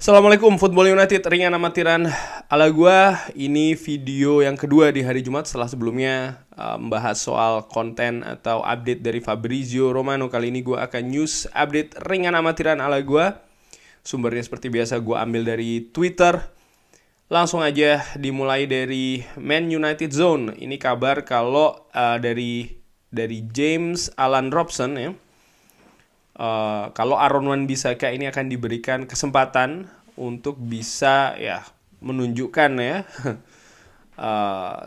Assalamualaikum Football United, ringan amatiran ala gua. Ini video yang kedua di hari Jumat setelah sebelumnya membahas soal konten atau update dari Fabrizio Romano. Kali ini gua akan news update ringan amatiran ala gua. Sumbernya seperti biasa gua ambil dari Twitter. Langsung aja dimulai dari Man United Zone. Ini kabar kalau dari James Alan Robson ya. Kalau Aaron Wan-Bissaka ini akan diberikan kesempatan untuk bisa ya menunjukkan ya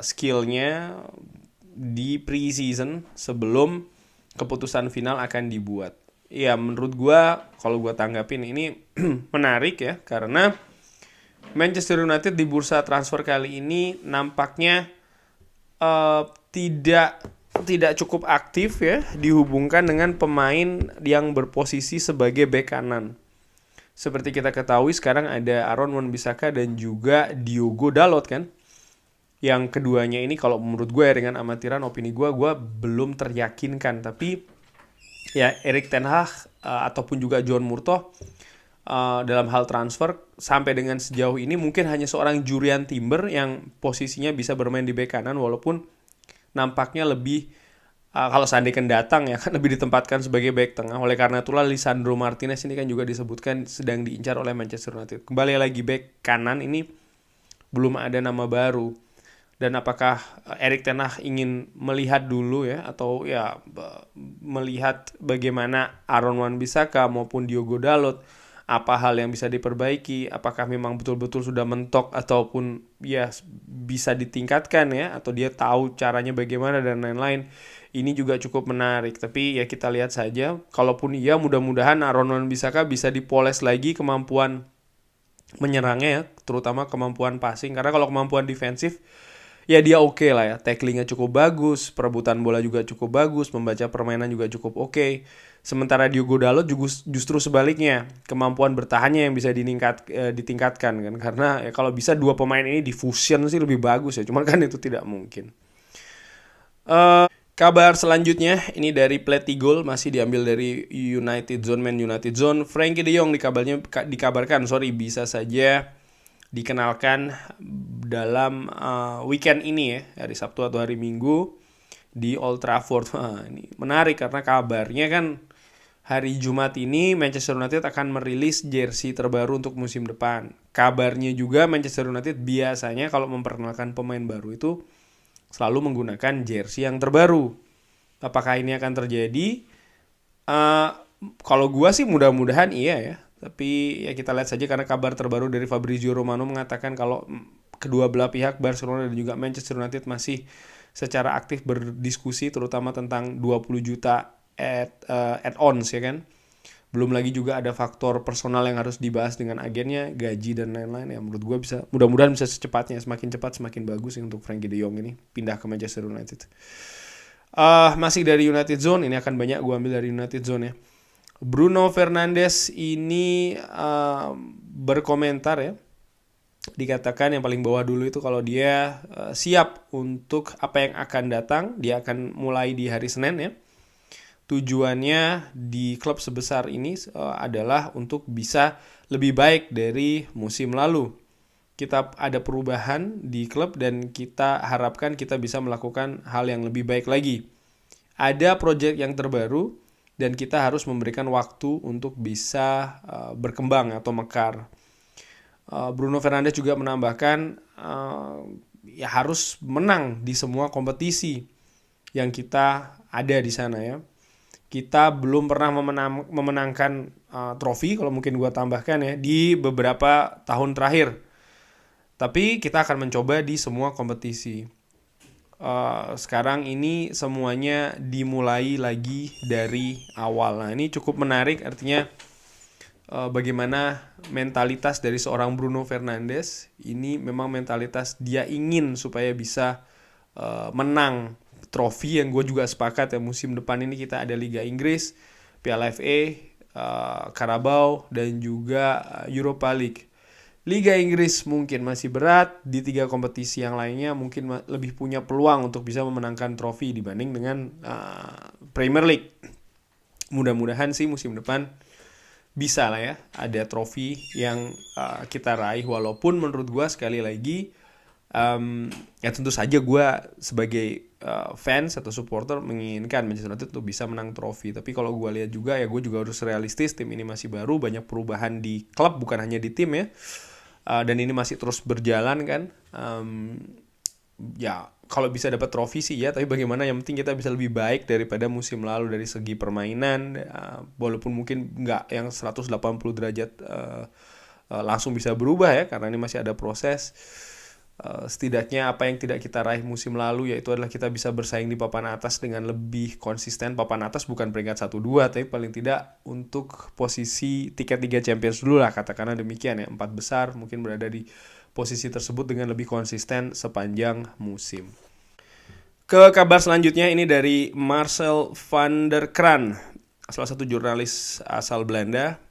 skillnya di pre-season sebelum keputusan final akan dibuat. Ya menurut gua, kalau gua tanggapin ini menarik ya, karena Manchester United di bursa transfer kali ini nampaknya tidak cukup aktif ya, dihubungkan dengan pemain yang berposisi sebagai bek kanan. Seperti kita ketahui sekarang ada Aaron Wan-Bissaka dan juga Diogo Dalot kan. Yang keduanya ini kalau menurut gue ya, dengan amatiran opini gue belum teryakinkan. Tapi ya Erik ten Hag ataupun juga John Murtough dalam hal transfer sampai dengan sejauh ini mungkin hanya seorang Jurriën Timber yang posisinya bisa bermain di bek kanan, walaupun nampaknya lebih kalau seandainya datang ya kan lebih ditempatkan sebagai bek tengah. Oleh karena itulah Lisandro Martinez ini kan juga disebutkan sedang diincar oleh Manchester United. Kembali lagi bek kanan ini belum ada nama baru. Dan apakah Erik ten Hag ingin melihat dulu ya, atau ya melihat bagaimana Aaron Wan-Bissaka maupun Diogo Dalot, apa hal yang bisa diperbaiki, apakah memang betul-betul sudah mentok ataupun ya bisa ditingkatkan ya, atau dia tahu caranya bagaimana dan lain-lain. Ini juga cukup menarik, tapi ya kita lihat saja. Kalaupun iya, mudah-mudahan Aaron Wan-Bissaka bisa dipoles lagi kemampuan menyerangnya ya, terutama kemampuan passing, karena kalau kemampuan defensif ya dia oke lah ya, tacklingnya cukup bagus, perebutan bola juga cukup bagus, membaca permainan juga cukup oke. Sementara Diogo Dalot justru sebaliknya, kemampuan bertahannya yang bisa ditingkatkan kan, karena ya kalau bisa dua pemain ini difusion sih lebih bagus ya, cuman kan itu tidak mungkin. Kabar selanjutnya ini dari Platigol, masih diambil dari United Zone, Man United Zone. Frenkie de Jong dikabarkan bisa saja dikenalkan dalam weekend ini ya, hari Sabtu atau hari Minggu di Old Trafford. Ini menarik karena kabarnya kan hari Jumat ini Manchester United akan merilis jersey terbaru untuk musim depan. Kabarnya juga Manchester United biasanya kalau memperkenalkan pemain baru itu selalu menggunakan jersey yang terbaru. Apakah ini akan terjadi? Kalau gue sih mudah-mudahan iya ya. Tapi ya kita lihat saja, karena kabar terbaru dari Fabrizio Romano mengatakan kalau kedua belah pihak Barcelona dan juga Manchester United masih secara aktif berdiskusi terutama tentang 20 juta add-ons ya kan. Belum lagi juga ada faktor personal yang harus dibahas dengan agennya, gaji dan lain-lain. Ya menurut gue mudah-mudahan bisa secepatnya, semakin cepat semakin bagus untuk Frenkie de Jong ini pindah ke Manchester United. Masih dari United Zone, ini akan banyak gue ambil dari United Zone ya. Bruno Fernandes ini berkomentar ya, dikatakan yang paling bawah dulu itu kalau dia siap untuk apa yang akan datang. Dia akan mulai di hari Senin ya. Tujuannya di klub sebesar ini adalah untuk bisa lebih baik dari musim lalu. Kita ada perubahan di klub dan kita harapkan kita bisa melakukan hal yang lebih baik lagi. Ada proyek yang terbaru dan kita harus memberikan waktu untuk bisa berkembang atau mekar. Bruno Fernandes juga menambahkan ya harus menang di semua kompetisi yang kita ada di sana ya. Kita belum pernah memenangkan trofi, kalau mungkin gue tambahkan ya, di beberapa tahun terakhir. Tapi kita akan mencoba di semua kompetisi. Sekarang ini semuanya dimulai lagi dari awal. Nah ini cukup menarik, artinya bagaimana mentalitas dari seorang Bruno Fernandes. Ini memang mentalitas dia ingin supaya bisa menang trofi, yang gue juga sepakat ya, musim depan ini kita ada Liga Inggris, Piala FA, Carabao dan juga Europa League. Liga Inggris mungkin masih berat, di 3 kompetisi yang lainnya mungkin lebih punya peluang untuk bisa memenangkan trofi dibanding dengan Premier League. Mudah-mudahan sih musim depan bisa lah ya ada trofi yang kita raih, walaupun menurut gue sekali lagi ya tentu saja gue sebagai fans atau supporter menginginkan Manchester United tuh bisa menang trofi. Tapi kalau gue lihat juga ya gue juga harus realistis, tim ini masih baru, banyak perubahan di klub bukan hanya di tim ya. Dan ini masih terus berjalan kan. Ya kalau bisa dapat trofi sih ya, tapi bagaimana, yang penting kita bisa lebih baik daripada musim lalu dari segi permainan, walaupun mungkin nggak yang 180 derajat langsung bisa berubah ya, karena ini masih ada proses. Setidaknya apa yang tidak kita raih musim lalu yaitu adalah kita bisa bersaing di papan atas dengan lebih konsisten. Papan atas bukan peringkat 1-2, tapi paling tidak untuk posisi tiket Liga Champions dulu lah, katakanlah demikian ya. 4 besar mungkin berada di posisi tersebut dengan lebih konsisten sepanjang musim. Ke kabar selanjutnya ini dari Marcel van der Kraan, salah satu jurnalis asal Belanda.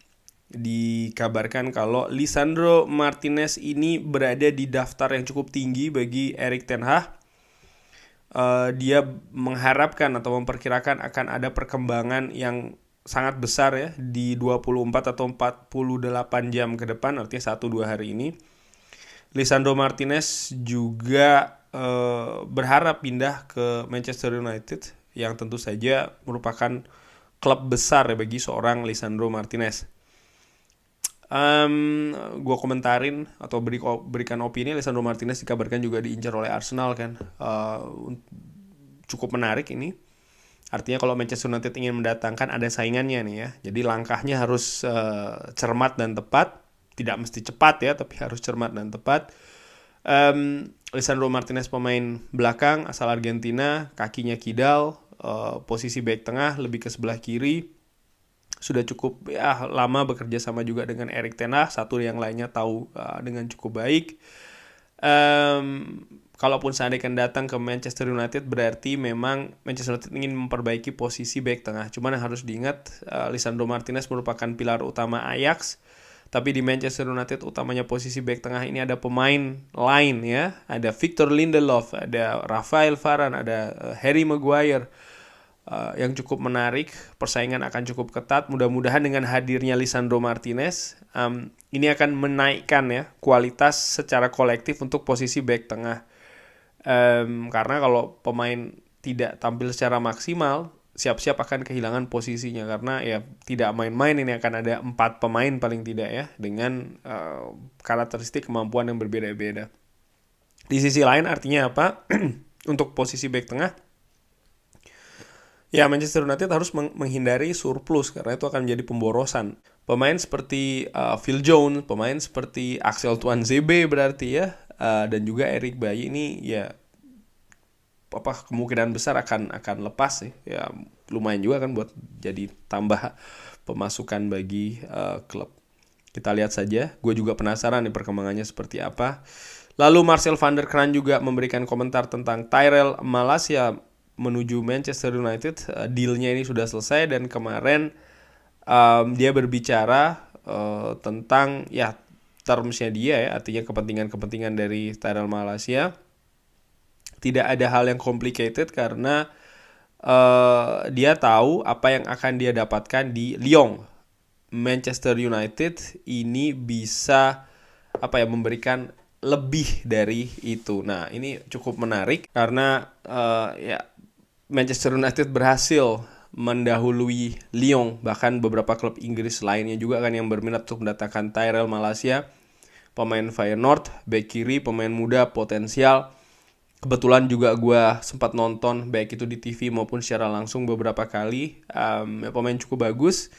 Dikabarkan kalau Lisandro Martinez ini berada di daftar yang cukup tinggi bagi Erik ten Hag. Dia mengharapkan atau memperkirakan akan ada perkembangan yang sangat besar ya di 24 atau 48 jam ke depan, artinya 1-2 hari ini. Lisandro Martinez juga berharap pindah ke Manchester United, yang tentu saja merupakan klub besar ya bagi seorang Lisandro Martinez. Gue komentarin atau berikan opini, Lisandro Martinez dikabarkan juga diincar oleh Arsenal kan. Cukup menarik ini. Artinya kalau Manchester United ingin mendatangkan, ada saingannya nih ya. Jadi langkahnya harus cermat dan tepat. Tidak mesti cepat ya, tapi harus cermat dan tepat. Lisandro Martinez pemain belakang asal Argentina, kakinya kidal, posisi back tengah lebih ke sebelah kiri. Sudah cukup ya lama bekerja sama juga dengan Erik ten Hag, satu yang lainnya tahu dengan cukup baik. Kalaupun seandainya datang ke Manchester United, berarti memang Manchester United ingin memperbaiki posisi back tengah. Cuman yang harus diingat, Lisandro Martinez merupakan pilar utama Ajax, tapi di Manchester United utamanya posisi back tengah ini ada pemain lain ya, ada Victor Lindelof, ada Rafael Varane, ada Harry Maguire. Yang cukup menarik, persaingan akan cukup ketat. Mudah-mudahan dengan hadirnya Lisandro Martinez, ini akan menaikkan ya kualitas secara kolektif untuk posisi back tengah. Karena kalau pemain tidak tampil secara maksimal, siap-siap akan kehilangan posisinya, karena ya tidak main-main, ini akan ada 4 pemain paling tidak ya dengan karakteristik kemampuan yang berbeda-beda. Di sisi lain artinya apa? Untuk posisi back tengah, ya Manchester United harus menghindari surplus, karena itu akan menjadi pemborosan. Pemain seperti Phil Jones, pemain seperti Axel Tuanzebe berarti ya, dan juga Eric Bailly ini ya kemungkinan besar akan lepas sih. Ya lumayan juga kan buat jadi tambah pemasukan bagi klub. Kita lihat saja. Gue juga penasaran nih perkembangannya seperti apa. Lalu Marcel van der Kraan juga memberikan komentar tentang Tyrell Malacia menuju Manchester United. Dealnya ini sudah selesai, dan kemarin dia berbicara tentang ya termsnya dia ya, artinya kepentingan dari Tyrell Malacia. Tidak ada hal yang complicated, karena dia tahu apa yang akan dia dapatkan di Lyon. Manchester United ini bisa memberikan lebih dari itu. Nah, ini cukup menarik karena ya Manchester United berhasil mendahului Lyon, bahkan beberapa klub Inggris lainnya juga kan yang berminat untuk mendatangkan Tyrell Malacia, pemain Feyenoord, bek kiri, pemain muda potensial. Kebetulan juga gue sempat nonton baik itu di TV maupun secara langsung beberapa kali. Pemain cukup bagus.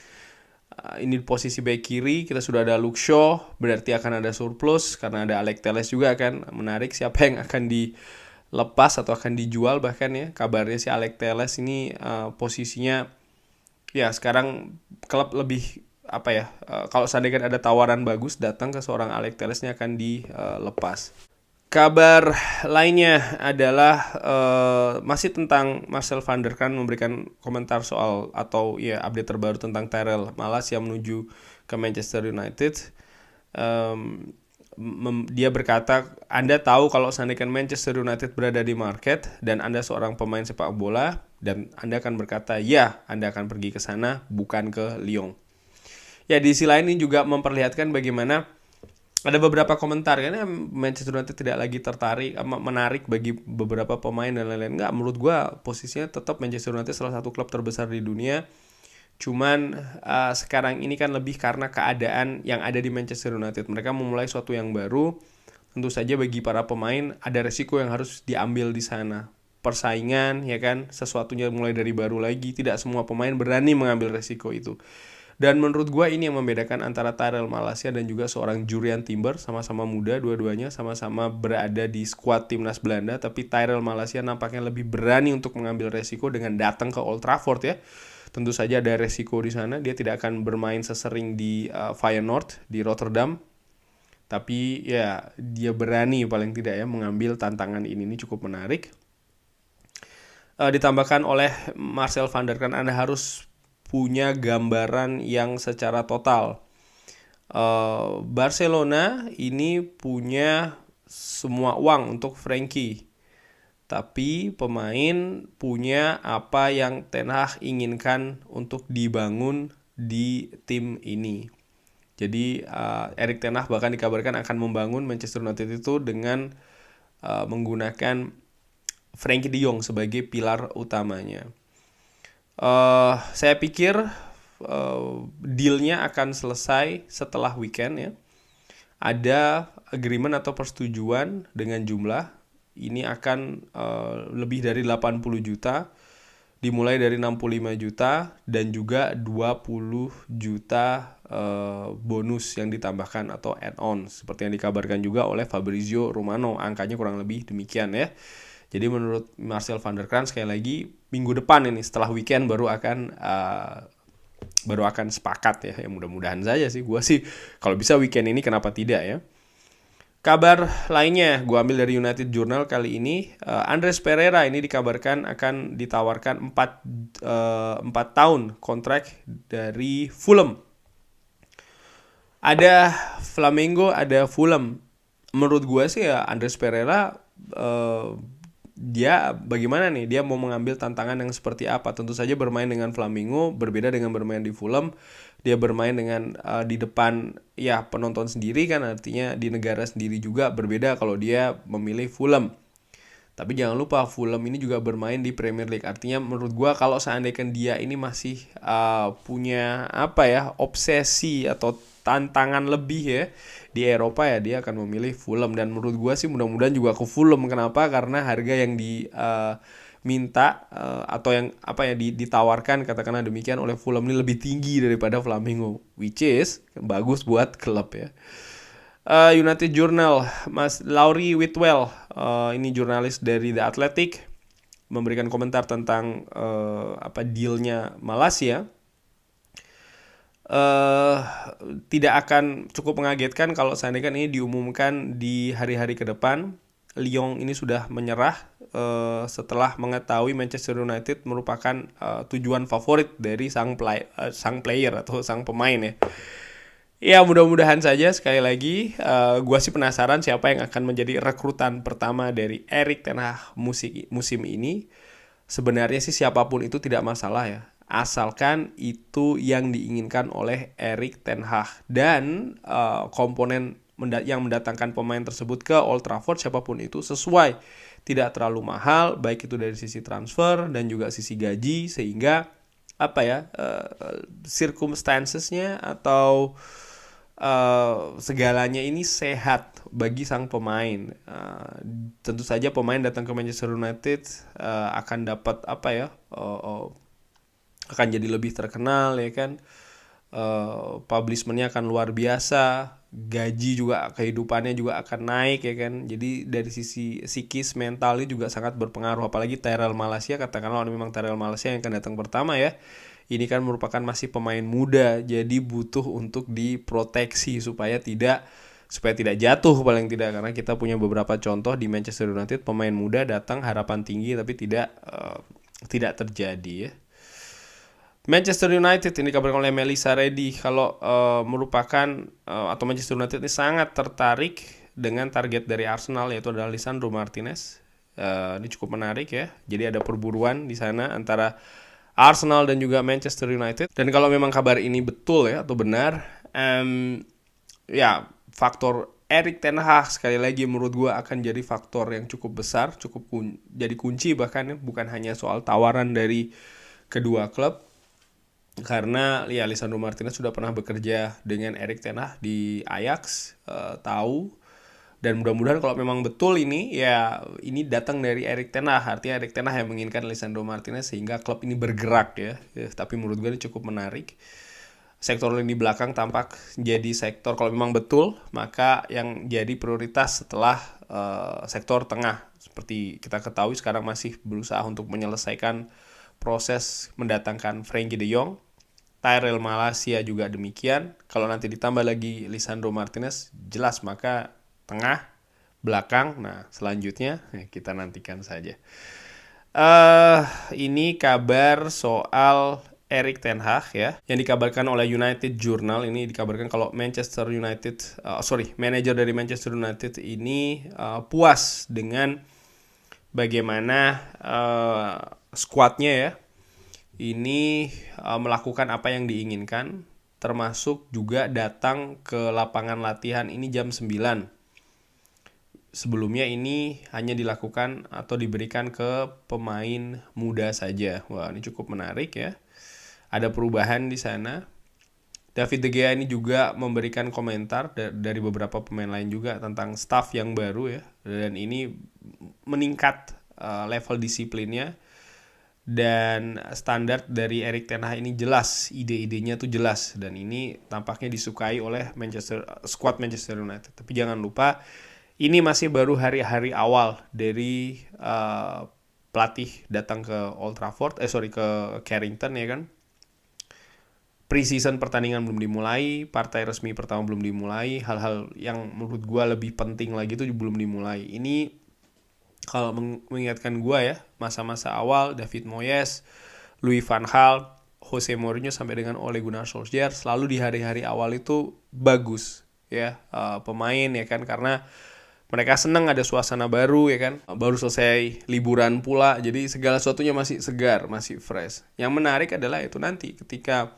Ini posisi back kiri, kita sudah ada Luke Shaw, berarti akan ada surplus karena ada Alex Telles juga kan. Menarik siapa yang akan dilepas atau akan dijual bahkan ya. Kabarnya si Alex Telles ini posisinya ya sekarang klub lebih kalau seandainya ada tawaran bagus datang ke seorang Alex Telles-nya akan dilepas. Kabar lainnya adalah masih tentang Marcel van der Kraan memberikan komentar soal atau ya update terbaru tentang Tyrell Malacia menuju ke Manchester United. Dia berkata, Anda tahu kalau seandainya Manchester United berada di market dan Anda seorang pemain sepak bola, dan Anda akan berkata ya Anda akan pergi ke sana bukan ke Lyon. Ya di sisi lain ini juga memperlihatkan bagaimana ada beberapa komentar kan ya, Manchester United tidak lagi tertarik menarik bagi beberapa pemain dan lain-lain. Enggak, menurut gua posisinya tetap Manchester United salah satu klub terbesar di dunia. Cuman sekarang ini kan lebih karena keadaan yang ada di Manchester United. Mereka memulai suatu yang baru. Tentu saja bagi para pemain ada resiko yang harus diambil di sana. Persaingan ya kan, sesuatunya mulai dari baru lagi. Tidak semua pemain berani mengambil resiko itu. Dan menurut gue ini yang membedakan antara Tyrell Malacia dan juga seorang Jurriën Timber. Sama-sama muda dua-duanya, sama-sama berada di skuad timnas Belanda. Tapi Tyrell Malacia nampaknya lebih berani untuk mengambil resiko dengan datang ke Old Trafford ya. Tentu saja ada resiko di sana. Dia tidak akan bermain sesering di Feyenoord, di Rotterdam. Tapi ya dia berani paling tidak ya mengambil tantangan ini. Ini cukup menarik. Ditambahkan oleh Marcel van der Kraan, Anda harus punya gambaran yang secara total. Barcelona ini punya semua uang untuk Frenkie, tapi pemain punya apa yang Ten Hag inginkan untuk dibangun di tim ini. Jadi Erik Ten Hag bahkan dikabarkan akan membangun Manchester United itu dengan menggunakan Frenkie de Jong sebagai pilar utamanya. Saya pikir dealnya akan selesai setelah weekend ya. Ada agreement atau persetujuan dengan jumlah. Ini akan lebih dari 80 juta. Dimulai dari 65 juta dan juga 20 juta bonus yang ditambahkan atau add-on. Seperti yang dikabarkan juga oleh Fabrizio Romano. Angkanya kurang lebih demikian ya. Jadi menurut Marcel van der Kraan sekali lagi minggu depan ini setelah weekend baru akan sepakat ya. Mudah-mudahan saja sih. Gua sih kalau bisa weekend ini kenapa tidak ya. Kabar lainnya gue ambil dari United Journal kali ini. Andres Pereira ini dikabarkan akan ditawarkan 4 tahun kontrak dari Fulham. Ada Flamengo, ada Fulham. Menurut gue sih ya Andres Pereira dia bagaimana nih, dia mau mengambil tantangan yang seperti apa. Tentu saja bermain dengan Flamengo berbeda dengan bermain di Fulham. Dia bermain dengan di depan ya penonton sendiri kan, artinya di negara sendiri juga berbeda kalau dia memilih Fulham. Tapi jangan lupa Fulham ini juga bermain di Premier League. Artinya menurut gua kalau seandainya dia ini masih punya apa ya, obsesi atau tantangan lebih ya di Eropa ya, dia akan memilih Fulham. Dan menurut gua sih mudah-mudahan juga ke Fulham. Kenapa? Karena harga yang minta atau yang apa ya ditawarkan katakanlah demikian oleh Fulham ini lebih tinggi daripada Flamengo, which is bagus buat klub ya. United Journal, Mas Laurie Whitwell, ini jurnalis dari The Athletic, memberikan komentar tentang dealnya Malacia. Tidak akan cukup mengagetkan kalau seandainya ini diumumkan di hari-hari ke depan. Lyon ini sudah menyerah setelah mengetahui Manchester United merupakan tujuan favorit dari sang player atau sang pemain ya. Ya mudah-mudahan saja sekali lagi. Gue sih penasaran siapa yang akan menjadi rekrutan pertama dari Erik ten Hag musim ini. Sebenarnya sih siapapun itu tidak masalah ya, asalkan itu yang diinginkan oleh Erik ten Hag. Dan komponen yang mendatangkan pemain tersebut ke Old Trafford siapapun itu sesuai, tidak terlalu mahal, baik itu dari sisi transfer dan juga sisi gaji, sehingga circumstancesnya atau segalanya ini sehat bagi sang pemain. Tentu saja pemain datang ke Manchester United akan dapat akan jadi lebih terkenal ya kan. Publishment-nya akan luar biasa, gaji juga, kehidupannya juga akan naik ya kan. Jadi dari sisi psikis mental ini juga sangat berpengaruh. Apalagi Tyrell Malacia, katakanlah memang Tyrell Malacia yang akan datang pertama ya. Ini kan merupakan masih pemain muda, jadi butuh untuk diproteksi supaya tidak jatuh paling tidak, karena kita punya beberapa contoh di Manchester United pemain muda datang harapan tinggi tapi tidak terjadi ya. Manchester United ini dikabarkan oleh Melissa Reddy kalau merupakan atau Manchester United ini sangat tertarik dengan target dari Arsenal, yaitu adalah Lisandro Martinez. Ini cukup menarik ya. Jadi ada perburuan di sana antara Arsenal dan juga Manchester United. Dan kalau memang kabar ini betul ya atau benar, ya faktor Erik ten Hag sekali lagi menurut gue akan jadi faktor yang cukup besar, jadi kunci bahkan ya, bukan hanya soal tawaran dari kedua klub. Karena ya Lisandro Martinez sudah pernah bekerja dengan Erik ten Hag di Ajax, tahu. Dan mudah-mudahan kalau memang betul ini, ya ini datang dari Erik ten Hag. Artinya Erik ten Hag yang menginginkan Lisandro Martinez sehingga klub ini bergerak ya. Tapi menurut gue ini cukup menarik. Sektor lini belakang tampak jadi sektor, kalau memang betul, maka yang jadi prioritas setelah sektor tengah. Seperti kita ketahui sekarang masih berusaha untuk menyelesaikan proses mendatangkan Frenkie de Jong. Tyrell Malacia juga demikian. Kalau nanti ditambah lagi Lisandro Martinez, jelas maka tengah, belakang. Nah, selanjutnya kita nantikan saja. Ini kabar soal Erik ten Hag ya, yang dikabarkan oleh United Journal. Ini dikabarkan kalau manajer dari Manchester United ini puas dengan bagaimana skuadnya ya ini melakukan apa yang diinginkan, termasuk juga datang ke lapangan latihan ini jam 9. Sebelumnya ini hanya dilakukan atau diberikan ke pemain muda saja. Wah, ini cukup menarik ya. Ada perubahan di sana. David De Gea ini juga memberikan komentar dari beberapa pemain lain juga tentang staff yang baru ya. Dan ini meningkat level disiplinnya. Dan standar dari Erik ten Hag ini jelas, ide-idenya tuh jelas. Dan ini tampaknya disukai oleh squad Manchester United. Tapi jangan lupa, ini masih baru hari-hari awal dari pelatih datang ke ke Carrington ya kan. Pre-season pertandingan belum dimulai, partai resmi pertama belum dimulai, hal-hal yang menurut gue lebih penting lagi itu belum dimulai. Ini kalau mengingatkan gue ya, masa-masa awal David Moyes, Louis van Gaal, Jose Mourinho sampai dengan Ole Gunnar Solskjaer selalu di hari-hari awal itu bagus ya pemain ya kan, karena mereka senang ada suasana baru ya kan, baru selesai liburan pula, jadi segala sesuatunya masih segar, masih fresh. Yang menarik adalah itu nanti ketika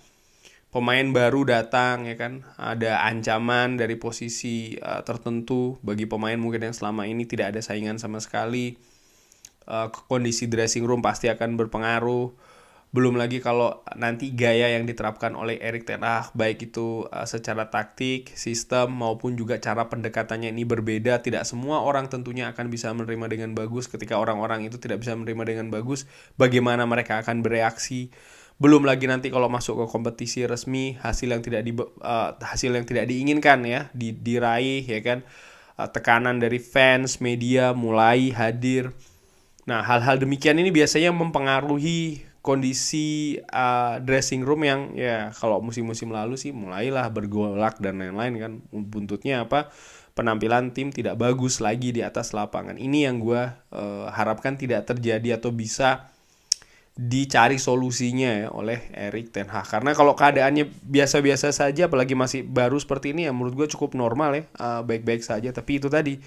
pemain baru datang ya kan, ada ancaman dari posisi tertentu bagi pemain mungkin yang selama ini tidak ada saingan sama sekali. Kondisi dressing room pasti akan berpengaruh. Belum lagi kalau nanti gaya yang diterapkan oleh Erik ten Hag, baik itu secara taktik, sistem maupun juga cara pendekatannya ini berbeda. Tidak semua orang tentunya akan bisa menerima dengan bagus. Ketika orang-orang itu tidak bisa menerima dengan bagus, bagaimana mereka akan bereaksi? Belum lagi nanti kalau masuk ke kompetisi resmi, hasil yang tidak diinginkan ya diraih ya kan, tekanan dari fans, media mulai hadir. Nah, hal-hal demikian ini biasanya mempengaruhi kondisi dressing room yang ya kalau musim-musim lalu sih mulailah bergolak dan lain-lain kan. Buntutnya apa? Penampilan tim tidak bagus lagi di atas lapangan. Ini yang gue harapkan tidak terjadi atau bisa dicari solusinya ya oleh Erik ten Hag. Karena kalau keadaannya biasa-biasa saja, apalagi masih baru seperti ini ya menurut gue cukup normal ya, baik-baik saja. Tapi itu tadi,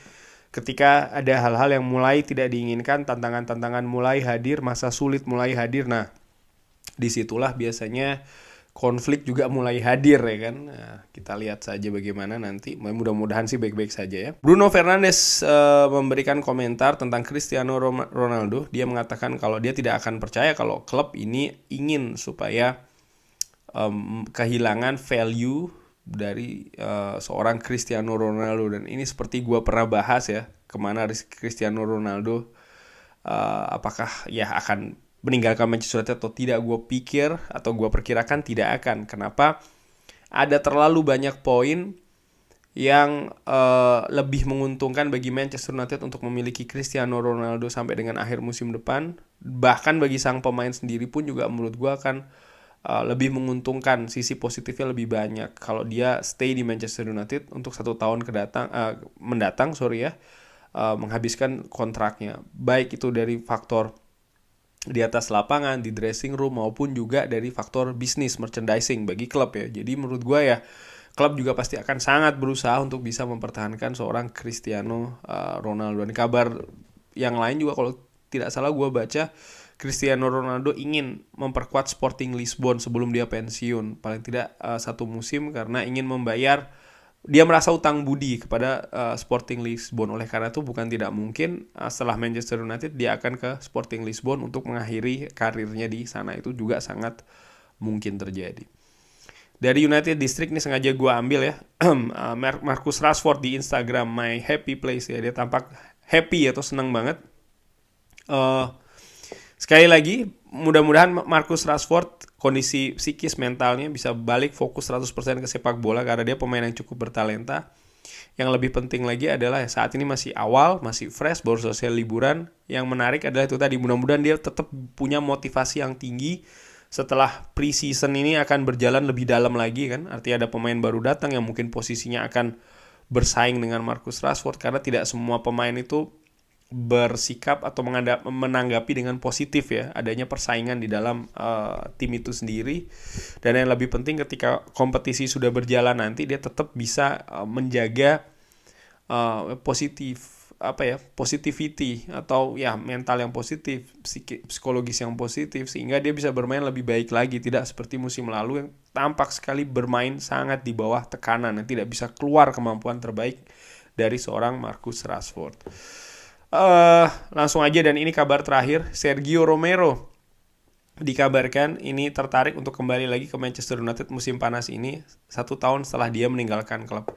ketika ada hal-hal yang mulai tidak diinginkan, tantangan-tantangan mulai hadir, masa sulit mulai hadir, nah disitulah biasanya konflik juga mulai hadir ya kan. Nah, kita lihat saja bagaimana nanti. Mudah-mudahan sih baik-baik saja ya. Bruno Fernandes memberikan komentar tentang Cristiano Ronaldo. Dia mengatakan kalau dia tidak akan percaya kalau klub ini ingin supaya kehilangan value dari seorang Cristiano Ronaldo. Dan ini seperti gue pernah bahas ya, kemana Cristiano Ronaldo apakah ya akan meninggalkan Manchester United atau tidak. Gue pikir atau gue perkirakan tidak akan. Kenapa? Ada terlalu banyak poin yang lebih menguntungkan bagi Manchester United untuk memiliki Cristiano Ronaldo sampai dengan akhir musim depan. Bahkan bagi sang pemain sendiri pun juga menurut gue akan lebih menguntungkan, sisi positifnya lebih banyak kalau dia stay di Manchester United untuk 1 tahun mendatang menghabiskan kontraknya, baik itu dari faktor di atas lapangan, di dressing room, maupun juga dari faktor bisnis, merchandising bagi klub ya. Jadi menurut gue ya, klub juga pasti akan sangat berusaha untuk bisa mempertahankan seorang Cristiano Ronaldo. Dan kabar yang lain juga kalau tidak salah gue baca, Cristiano Ronaldo ingin memperkuat Sporting Lisbon sebelum dia pensiun, paling tidak 1 musim, karena ingin membayar, dia merasa utang budi kepada Sporting Lisbon. Oleh karena itu bukan tidak mungkin setelah Manchester United dia akan ke Sporting Lisbon untuk mengakhiri karirnya di sana. Itu juga sangat mungkin terjadi. Dari United District ini sengaja gue ambil ya, Marcus Rashford di Instagram My Happy Place ya, dia tampak happy atau senang banget. Sekali lagi, mudah-mudahan Marcus Rashford kondisi psikis mentalnya bisa balik fokus 100% ke sepak bola, karena dia pemain yang cukup bertalenta. Yang lebih penting lagi adalah saat ini masih awal, masih fresh, baru selesai liburan. Yang menarik adalah itu tadi, mudah-mudahan dia tetap punya motivasi yang tinggi setelah pre-season ini akan berjalan lebih dalam lagi kan. Artinya ada pemain baru datang yang mungkin posisinya akan bersaing dengan Marcus Rashford, karena tidak semua pemain itu bersikap atau menanggapi dengan positif ya adanya persaingan di dalam tim itu sendiri. Dan yang lebih penting, ketika kompetisi sudah berjalan nanti, dia tetap bisa menjaga positivity atau ya mental yang positif, psikologis yang positif, sehingga dia bisa bermain lebih baik lagi, tidak seperti musim lalu yang tampak sekali bermain sangat di bawah tekanan, yang tidak bisa keluar kemampuan terbaik dari seorang Marcus Rashford. Langsung aja, dan ini kabar terakhir, Sergio Romero dikabarkan ini tertarik untuk kembali lagi ke Manchester United musim panas ini, 1 tahun setelah dia meninggalkan klub.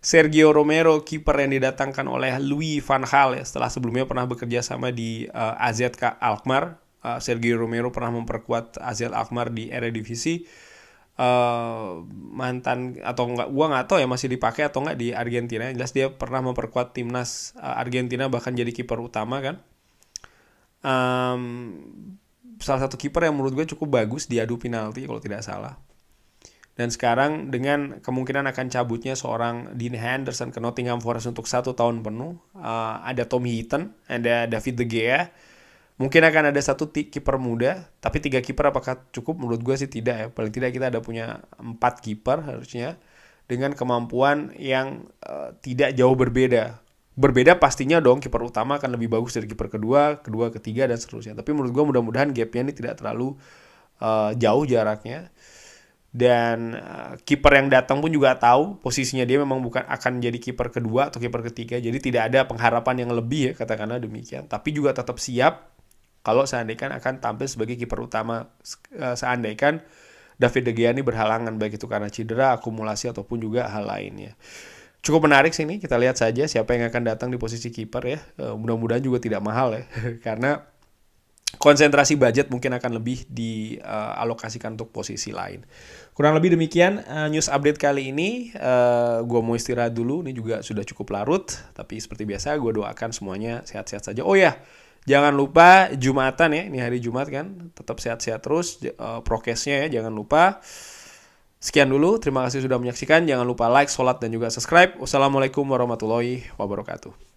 Sergio Romero, kiper yang didatangkan oleh Louis van Gaal ya, setelah sebelumnya pernah bekerja sama di AZK Alkmaar. Sergio Romero pernah memperkuat AZ Alkmaar di Eredivisie. Mantan atau enggak, gua nggak tahu ya masih dipakai atau enggak di Argentina. Jelas dia pernah memperkuat timnas Argentina, bahkan jadi kiper utama kan. Salah satu kiper yang menurut gue cukup bagus di adu penalti kalau tidak salah. Dan sekarang dengan kemungkinan akan cabutnya seorang Dean Henderson ke Nottingham Forest untuk 1 tahun penuh, ada Tom Heaton, ada David De Gea. Mungkin akan ada 1 kiper muda, tapi 3 kiper apakah cukup? Menurut gue sih tidak ya. Paling tidak kita ada punya 4 kiper harusnya, dengan kemampuan yang tidak jauh berbeda. Berbeda pastinya dong, kiper utama akan lebih bagus dari kiper kedua, ketiga, dan seterusnya. Tapi menurut gue mudah-mudahan gapnya ini tidak terlalu jauh jaraknya. Dan kiper yang datang pun juga tahu posisinya dia memang bukan akan jadi kiper kedua atau kiper ketiga. Jadi tidak ada pengharapan yang lebih ya, katakanlah demikian. Tapi juga tetap siap kalau seandainya akan tampil sebagai kiper utama, seandainya David De Gea ini berhalangan, baik itu karena cedera, akumulasi, ataupun juga hal lainnya. Cukup menarik sih ini, kita lihat saja siapa yang akan datang di posisi kiper ya. Mudah-mudahan juga tidak mahal ya, karena konsentrasi budget mungkin akan lebih dialokasikan untuk posisi lain. Kurang lebih demikian news update kali ini. Gue mau istirahat dulu, ini juga sudah cukup larut. Tapi seperti biasa gue doakan semuanya sehat-sehat saja. Oh ya, jangan lupa Jumatan ya, ini hari Jumat kan, tetap sehat-sehat terus, prokesnya ya jangan lupa. Sekian dulu, terima kasih sudah menyaksikan. Jangan lupa like, sholat, dan juga subscribe. Wassalamualaikum warahmatullahi wabarakatuh.